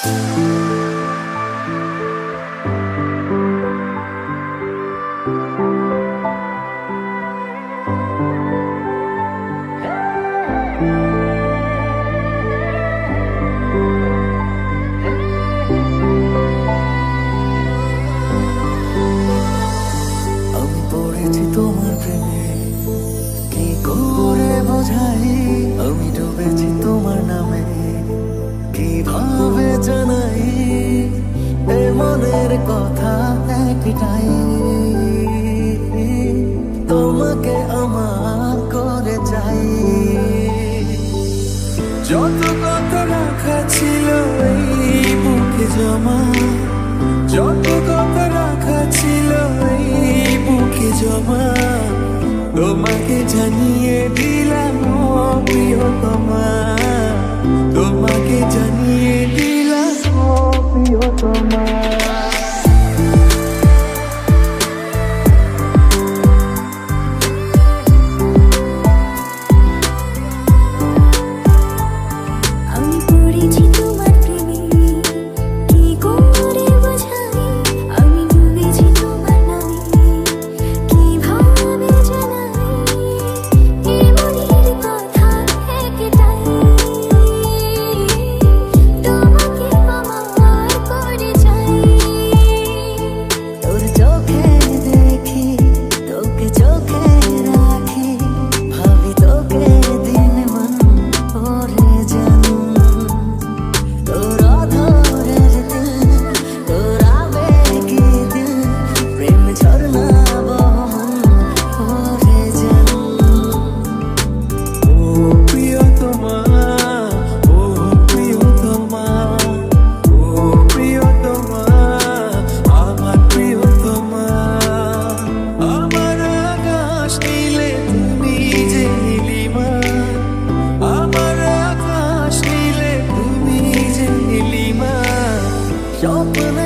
আমি পড়েছি তোমার প্রেমে, কি করে বোঝাই আমি ডুবেছি তোমার নামে, কিভাবে জানাই এ মনের কথা একটাই, তোমাকে আমার করে চাই। যত কথা রাখা ছিল এই বুকে জমা, যত কথা রাখা ছিল এই বুকে জমা, তোমাকে জানিয়ে দিলাম ও প্রিয়তমা, তোমাকে জানিয়ে দিলাম ও প্রিয়তমা। আমি পড়েছি তোমার প্রেমে, কি করে বোঝাই আমি ডুবেছি তোমার নামে, কিভাবে জানাই এ মনের কথা একটাই, তোমাকে আমার করে চাই। তোর চোখে দেখি, তোকে চোখে রাখি, ভাবি তোকে দিন মন ভরে যান। তোর অধরের দিল, তোর আবেগী দিল, প্রেম ঝরনা বহন ভরে যান। ও প্রিয়তমা, ও প্রিয়তমা, ও প্রিয়তমা, আমার প্রিয়তমা। আমার আকাশ নীলে তুমি যে নীলিমা, আমার আকাশ নীলে তুমি যে নীলিমা, স্বপ্ন